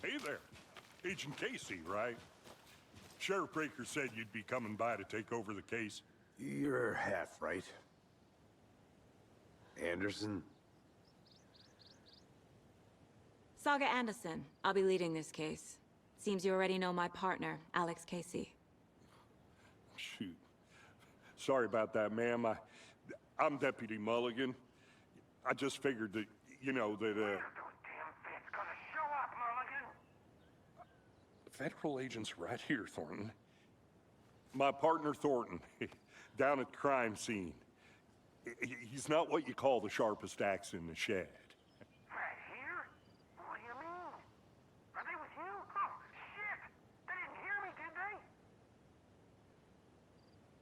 Hey there. Agent Casey, right? Sheriff Breaker said you'd be coming by to take over the case. You're half right. Anderson? Saga Anderson. I'll be leading this case. Seems you already know my partner, Alex Casey. Shoot. Sorry about that, ma'am. I'm Deputy Mulligan. I just figured that, you know, that, Those damn feds gonna show up, Mulligan! federal agent's right here, Thornton. My partner, Thornton, down at the crime scene. He's not what you call the sharpest axe in the shed. Right here? What do you mean? Are they with you? Oh, shit! They didn't hear me, did they?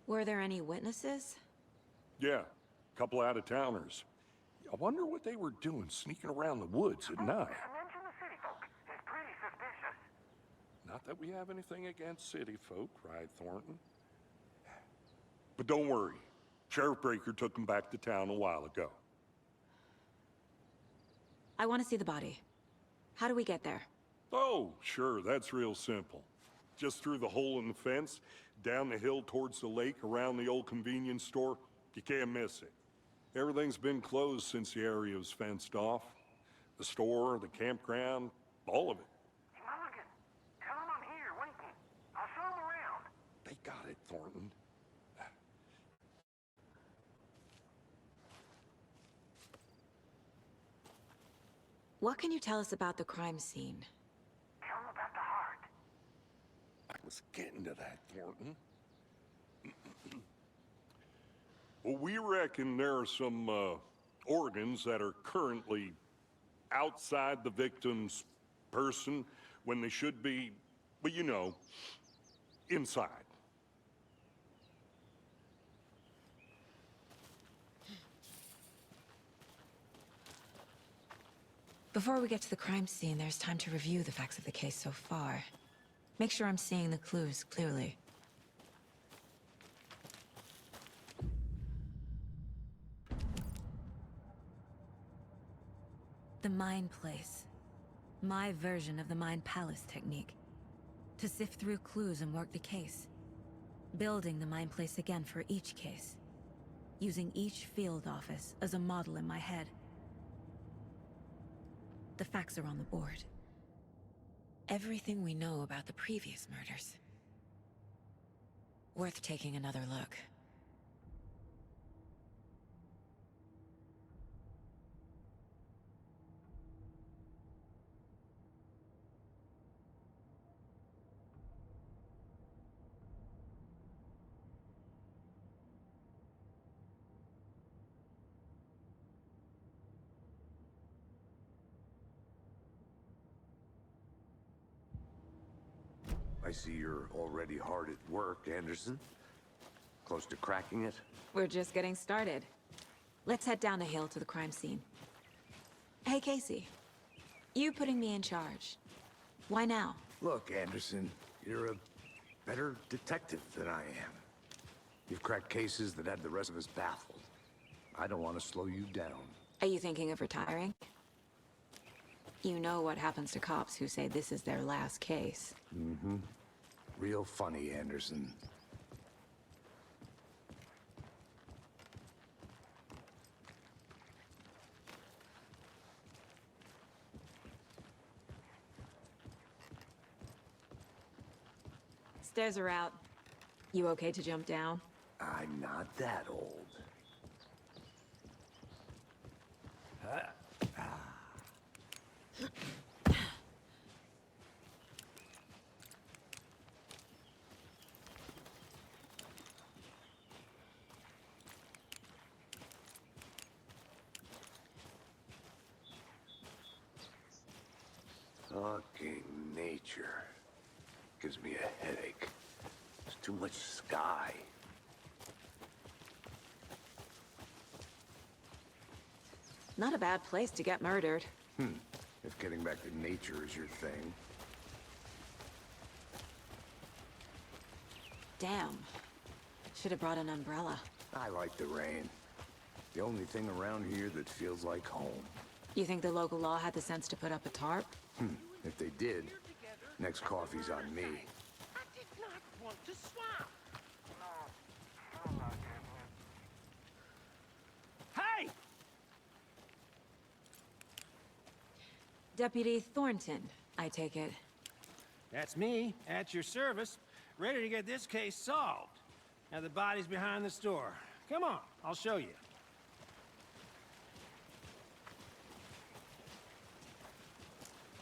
Were there any witnesses? Yeah, a couple out-of-towners. I wonder what they were doing sneaking around the woods at night. Mention the city folk. It's pretty suspicious. Not that we have anything against city folk, right, Thornton? But don't worry. Sheriff Breaker took them back to town a while ago. I want to see the body. How do we get there? Oh, sure, that's real simple. Just through the hole in the fence, down the hill towards the lake, around the old convenience store. You can't miss it. Everything's been closed since the area was fenced off. The store, the campground, all of it. Hey, Mulligan, tell them I'm here, waiting. I'll show them around. They got it, Thornton. What can you tell us about the crime scene? Tell them about the heart. I was getting to that, Thornton. Well, we reckon there are some organs that are currently outside the victim's person when they should be, well, you know, inside. Before we get to the crime scene, there's time to review the facts of the case so far. Make sure I'm seeing the clues clearly. The Mind Place. My version of the Mind Palace technique. To sift through clues and work the case. Building the Mind Place again for each case. Using each field office as a model in my head. The facts are on the board. Everything we know about the previous murders. Worth taking another look. I see you're already hard at work, Anderson. Close to cracking it? We're just getting started. Let's head down the hill to the crime scene. Hey, Casey. You putting me in charge. Why now? Look, Anderson, you're a better detective than I am. You've cracked cases that had the rest of us baffled. I don't want to slow you down. Are you thinking of retiring? You know what happens to cops who say this is their last case. Mm-hmm. Real funny, Anderson. Stairs are out. You okay to jump down? I'm not that old. Fucking nature. Gives me a headache. There's too much sky. Not a bad place to get murdered. If getting back to nature is your thing. Damn. Should have brought an umbrella. I like the rain. The only thing around here that feels like home. You think the local law had the sense to put up a tarp? If they did, next coffee's on me. I did not want to swap. No, still not getting it. Hey! Deputy Thornton, I take it. That's me, at your service, ready to get this case solved. Now the body's behind the store. Come on, I'll show you.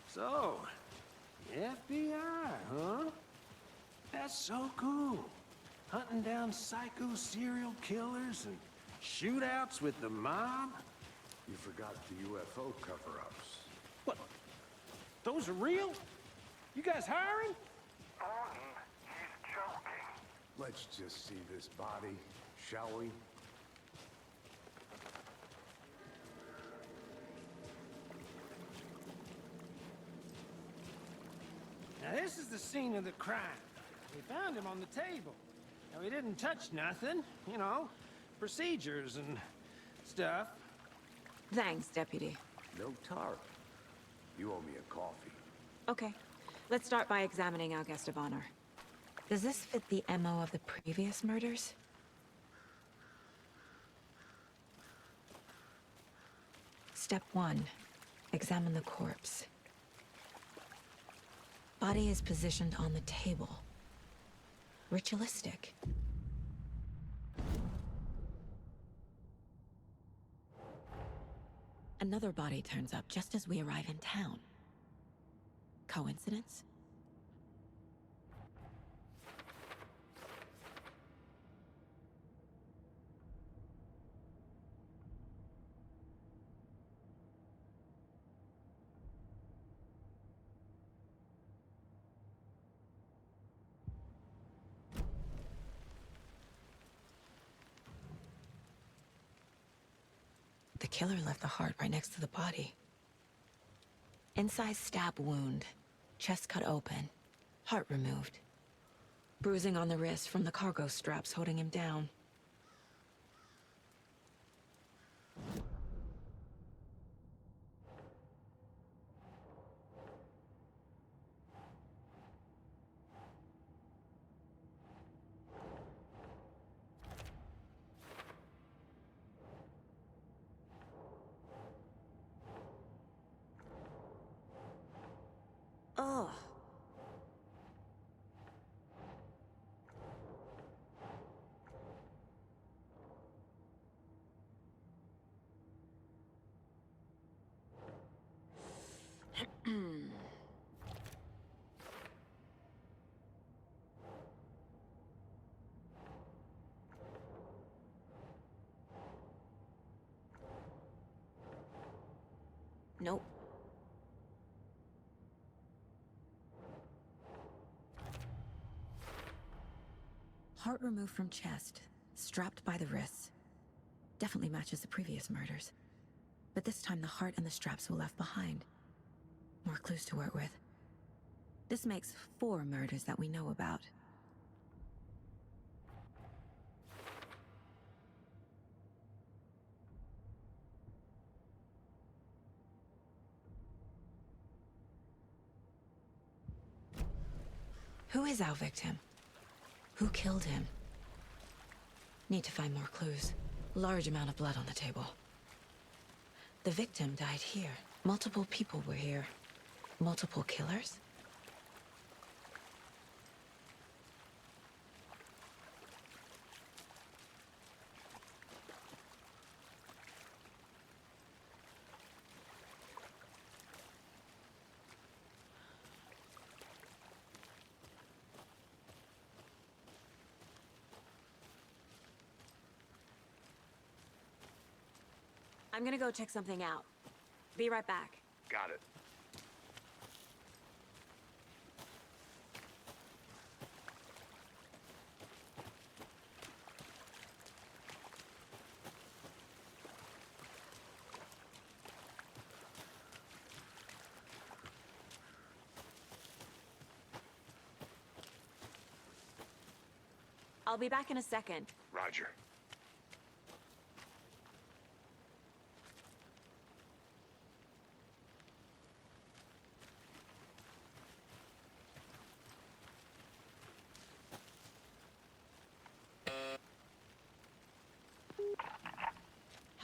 So, FBI, huh? That's so cool. Hunting down psycho serial killers and shootouts with the mob? You forgot the UFO cover-ups. What? Those are real? You guys hiring? Thornton, he's joking. Let's just see this body, shall we? Now this is the scene of the crime. We found him on the table. Now he didn't touch nothing, you know, procedures and stuff. Thanks, Deputy. No tar. You owe me a coffee. Okay, let's start by examining our guest of honor. Does this fit the MO of the previous murders? Step 1. Examine the corpse. Body is positioned on the table. Ritualistic. Another body turns up just as we arrive in town. Coincidence? The killer left the heart right next to the body. Inside stab wound, chest cut open, heart removed. Bruising on the wrist from the cargo straps holding him down. Ugh. Nope. Heart removed from chest, strapped by the wrists. Definitely matches the previous murders. But this time the heart and the straps were left behind. More clues to work with. This makes 4 murders that we know about. Who is our victim? Who killed him? Need to find more clues. Large amount of blood on the table. The victim died here. Multiple people were here. Multiple killers? I'm gonna go check something out. Be right back. Got it. I'll be back in a second. Roger.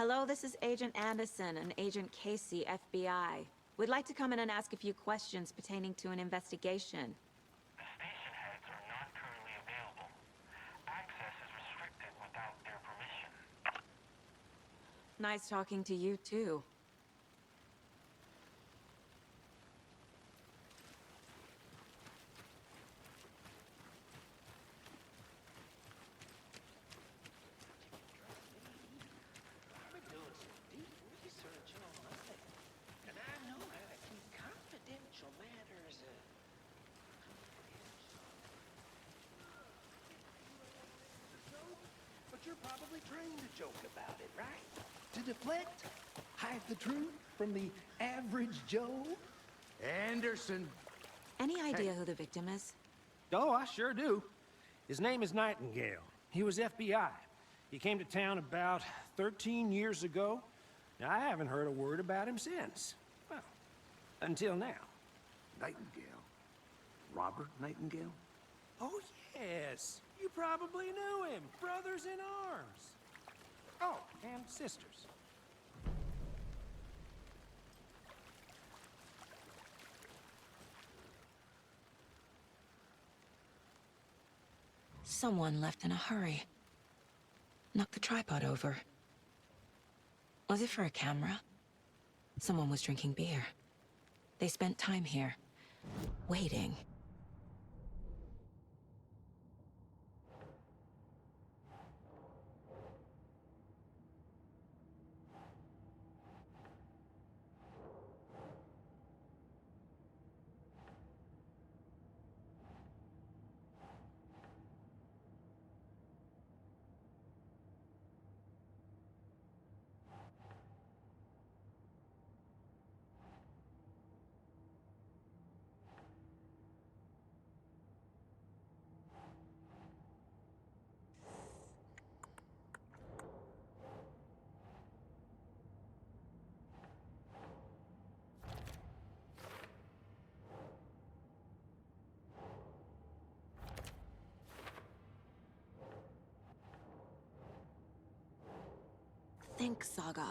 Hello, this is Agent Anderson and Agent Casey, FBI. We'd like to come in and ask a few questions pertaining to an investigation. The station heads are not currently available. Access is restricted without their permission. Nice talking to you, too. I've been doing some deep research on nothing, and I know how to keep confidential matters But you're probably trained to joke about it, right? To deflect, hide the truth from the average Joe. Anderson. Any idea who the victim is? Oh, I sure do. His name is Nightingale. He was FBI. He came to town about 13 years ago. Now, I haven't heard a word about him since. Well, until now. Nightingale. Robert Nightingale? Oh, yes. You probably knew him. Brothers in arms. Oh, and sisters. Someone left in a hurry. Knocked the tripod over. Was it for a camera? Someone was drinking beer. They spent time here, waiting. Think Saga.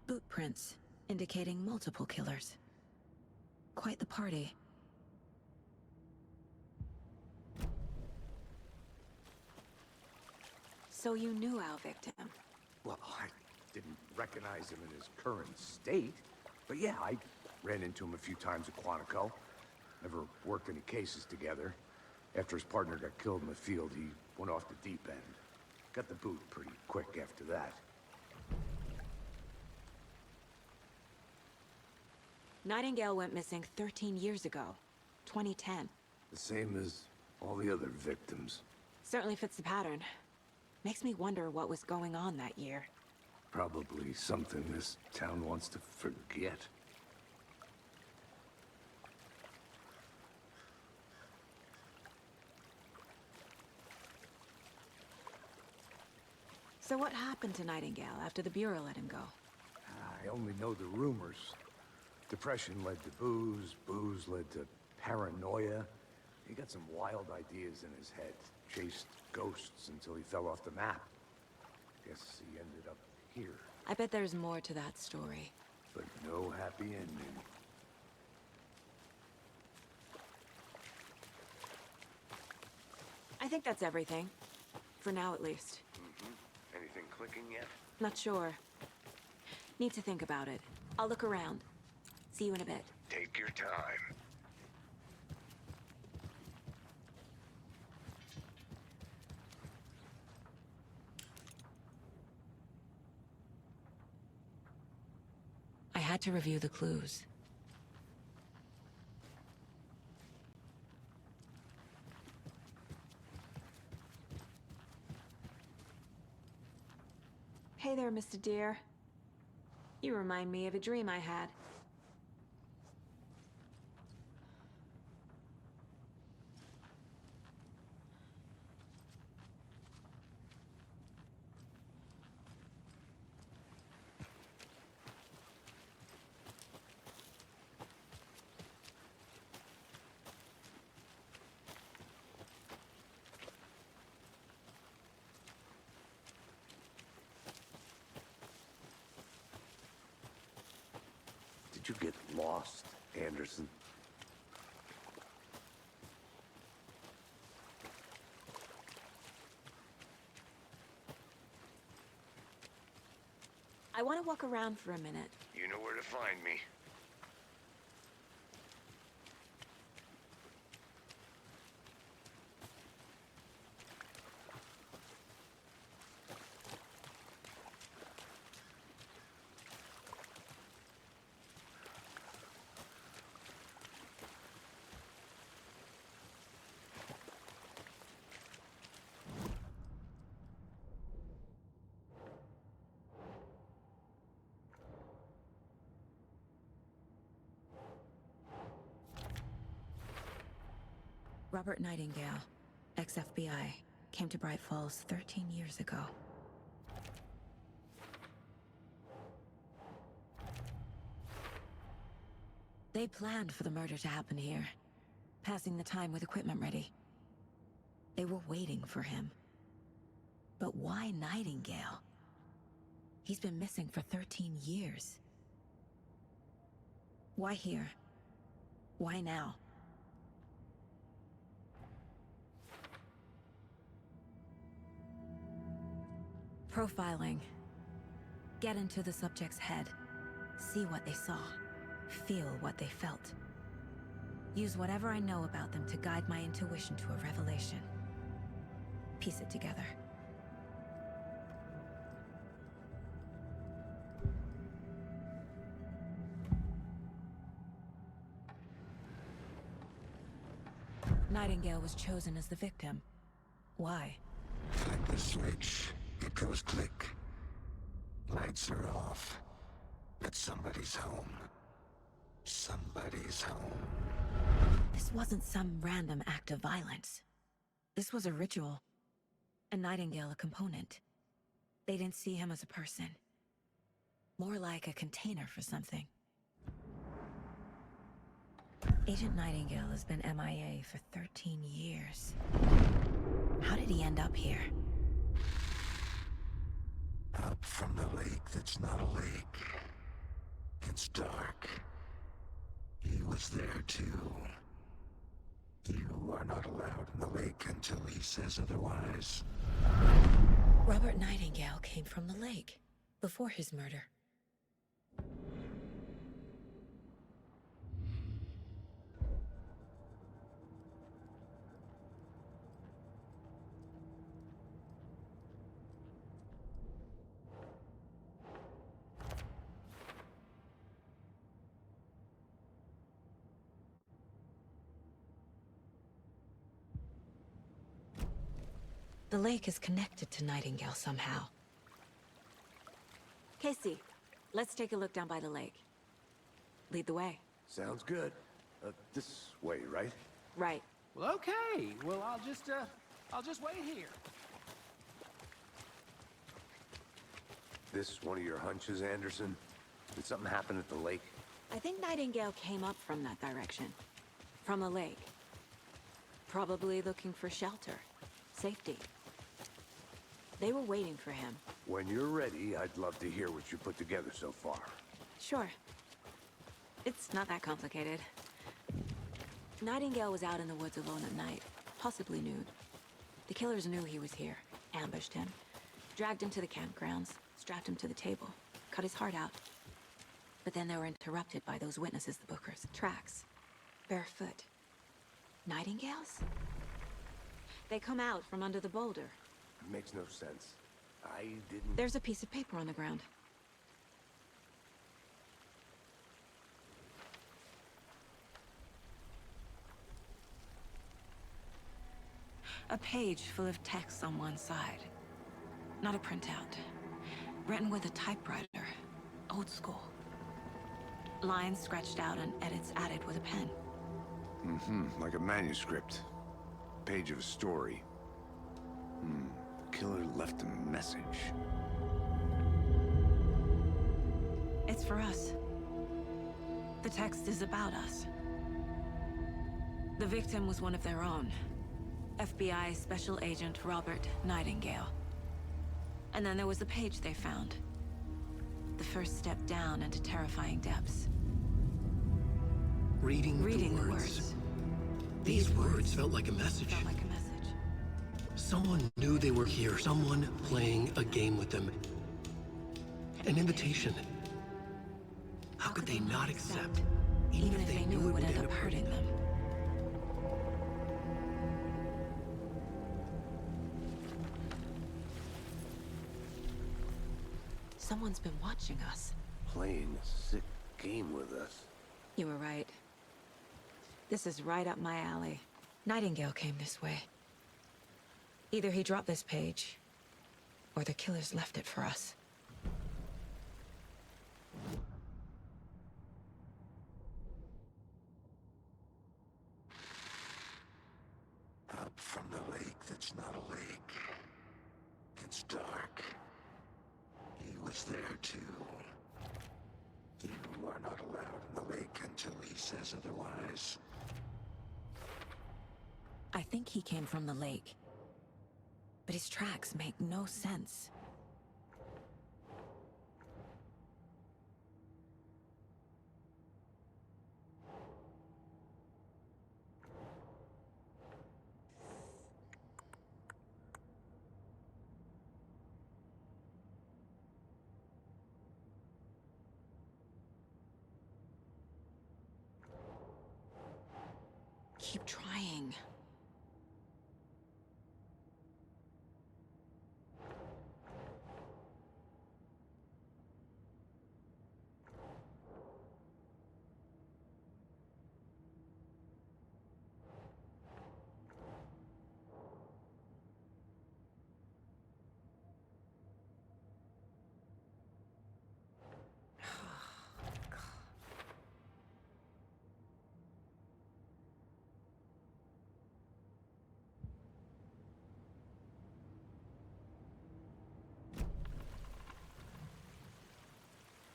Boot prints indicating multiple killers. Quite the party. So you knew our victim? Well, I didn't recognize him in his current state. But yeah, I ran into him a few times at Quantico. Never worked any cases together. After his partner got killed in the field, he went off the deep end. Got the boot pretty quick after that. Nightingale went missing 13 years ago. 2010. The same as all the other victims. Certainly fits the pattern. Makes me wonder what was going on that year. Probably something this town wants to forget. So what happened to Nightingale after the Bureau let him go? I only know the rumors. Depression led to booze, booze led to paranoia. He got some wild ideas in his head. Chased ghosts until he fell off the map. Guess he ended up here. I bet there's more to that story. But no happy ending. I think that's everything. For now, at least. Anything clicking yet? Not sure. Need to think about it. I'll look around. See you in a bit. Take your time. I had to review the clues. Hey there, Mr. Deer. You remind me of a dream I had. you get lost, Anderson? I want to walk around for a minute. You know where to find me. Robert Nightingale, ex-FBI, came to Bright Falls 13 years ago. They planned for the murder to happen here, passing the time with equipment ready. They were waiting for him. But why Nightingale? He's been missing for 13 years. Why here? Why now? Profiling. Get into the subject's head. See what they saw. Feel what they felt. Use whatever I know about them to guide my intuition to a revelation. Piece it together. Nightingale was chosen as the victim. Why? Like the switch, it goes click. Lights are off. But somebody's home. Somebody's home. This wasn't some random act of violence. This was a ritual. And Nightingale a component. They didn't see him as a person. More like a container for something. Agent Nightingale has been MIA for 13 years. How did he end up here? Up from the lake that's not a lake. It's dark. He was there too. You are not allowed in the lake until he says otherwise. Robert Nightingale came from the lake, before his murder. The lake is connected to Nightingale somehow. Casey, let's take a look down by the lake. Lead the way. Sounds good. This way, right? Right. Well, okay. Well, I'll just wait here. This one of your hunches, Anderson? Did something happen at the lake? I think Nightingale came up from that direction. From the lake. Probably looking for shelter. Safety. They were waiting for him. When you're ready, I'd love to hear what you put together so far. Sure. It's not that complicated. Nightingale was out in the woods alone at night, possibly nude. The killers knew he was here, ambushed him, dragged him to the campgrounds, strapped him to the table, cut his heart out. But then they were interrupted by those witnesses, the Bookers. Tracks. Barefoot. Nightingales? They come out from under the boulder. Makes no sense. I didn't... There's a piece of paper on the ground. A page full of text on one side. Not a printout. Written with a typewriter. Old school. Lines scratched out and edits added with a pen. like a manuscript. Page of a story. Killer left a message. It's for us. The text is about us. The victim was one of their own. FBI Special Agent Robert Nightingale. And then there was the page they found. The first step down into terrifying depths. Reading Reading the words. words. These words felt like a message. Felt like a message. Someone knew they were here. Someone playing a game with them. An invitation. How could they not accept, even if they knew it would end up hurting them? Someone's been watching us. Playing a sick game with us. You were right. This is right up my alley. Nightingale came this way. Either he dropped this page, or the killers left it for us. Up from the lake that's not a lake. It's dark. He was there too. You are not allowed in the lake until he says otherwise. I think he came from the lake. But his tracks make no sense. Keep trying.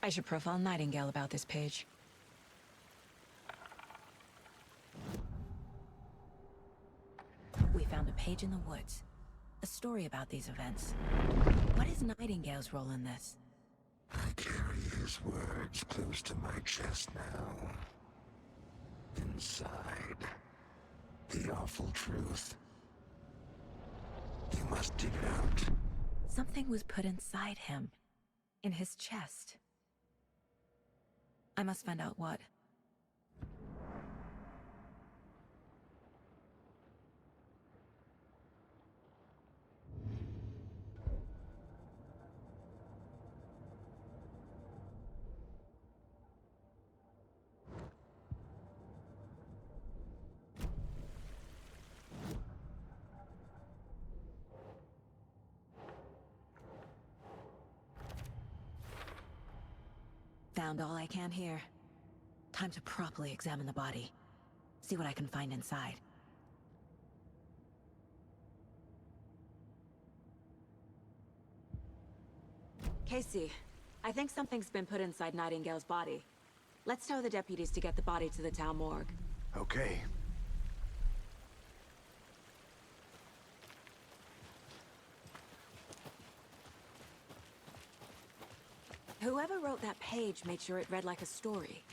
I should profile Nightingale about this page. We found a page in the woods. A story about these events. What is Nightingale's role in this? I carry his words close to my chest now. Inside, the awful truth. You must dig it out. Something was put inside him. In his chest. I must find out what. Found all I can here. Time to properly examine the body. See what I can find inside. Casey, I think something's been put inside Nightingale's body. Let's tell the deputies to get the body to the town morgue. Okay. Whoever wrote that page made sure it read like a story.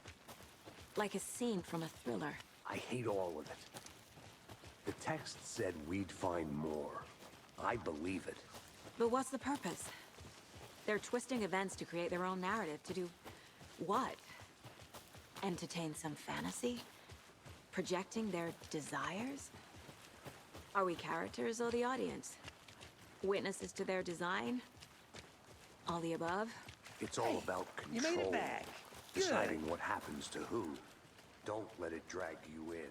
Like a scene from a thriller. I hate all of it. The text said we'd find more. I believe it. But what's the purpose? They're twisting events to create their own narrative. To do what? Entertain some fantasy? Projecting their desires? Are we characters or the audience? Witnesses to their design? All the above? It's all about control. You made it back. Deciding what happens to who. Don't let it drag you in.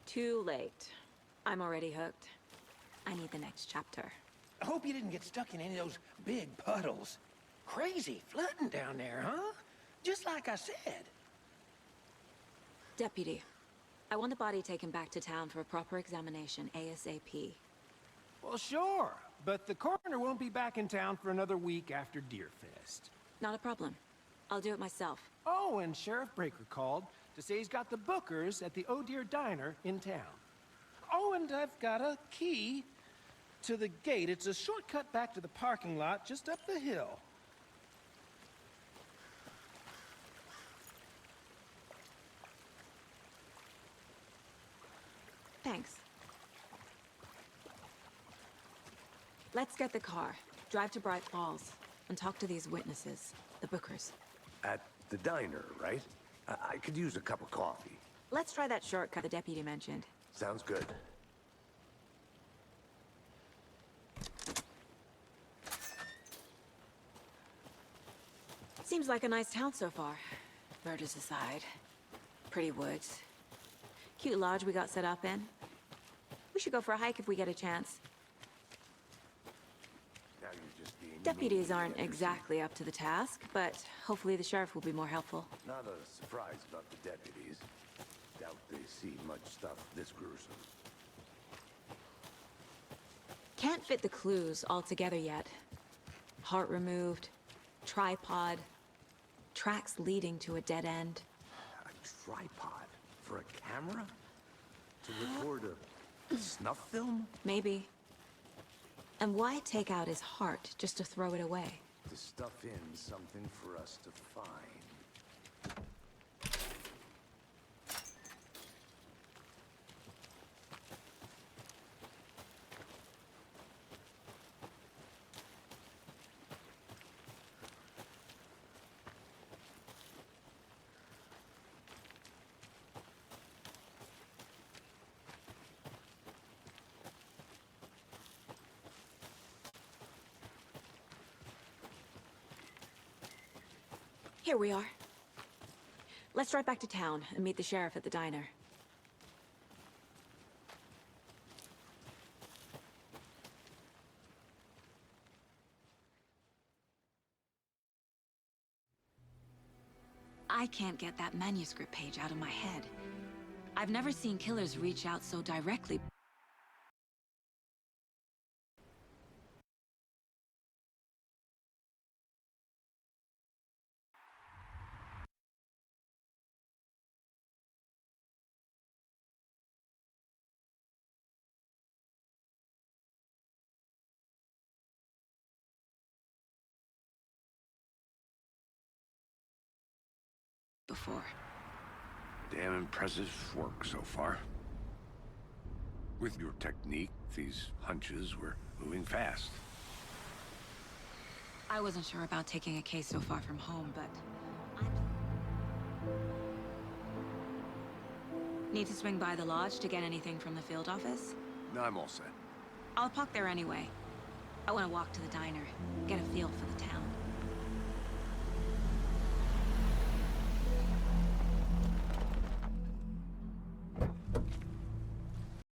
Too late. I'm already hooked. I need the next chapter. I hope you didn't get stuck in any of those big puddles. Crazy flooding down there, huh? Just like I said. Deputy, I want the body taken back to town for a proper examination, ASAP. Well, sure. But the coroner won't be back in town for another week after Deerfest. Not a problem. I'll do it myself. Oh, and Sheriff Breaker called to say he's got the Bookers at the Oh Dear Diner in town. Oh, and I've got a key to the gate. It's a shortcut back to the parking lot just up the hill. Thanks. Let's get the car, drive to Bright Falls, and talk to these witnesses, the Bookers. At the diner, right? I could use a cup of coffee. Let's try that shortcut the deputy mentioned. Sounds good. Seems like a nice town so far. Murders aside. Pretty woods. Cute lodge we got set up in. We should go for a hike if we get a chance. Now you're just being Deputies mean, aren't Anderson. exactly up to the task, but hopefully the sheriff will be more helpful. Not a surprise about the deputies. Doubt they see much stuff this gruesome. Can't fit the clues all together yet. Heart removed, tripod, tracks leading to a dead end. A tripod? For a camera? To record a snuff film? Maybe. And why take out his heart just to throw it away? To stuff in something for us to find. Here we are. Let's drive back to town and meet the sheriff at the diner. I can't get that manuscript page out of my head. I've never seen killers reach out so directly. Before. Damn impressive work so far. With your technique, these hunches were moving fast. I wasn't sure about taking a case so far from home, but need to swing by the lodge to get anything from the field office? No, I'm all set. I'll park there anyway. I want to walk to the diner, get a feel for the town.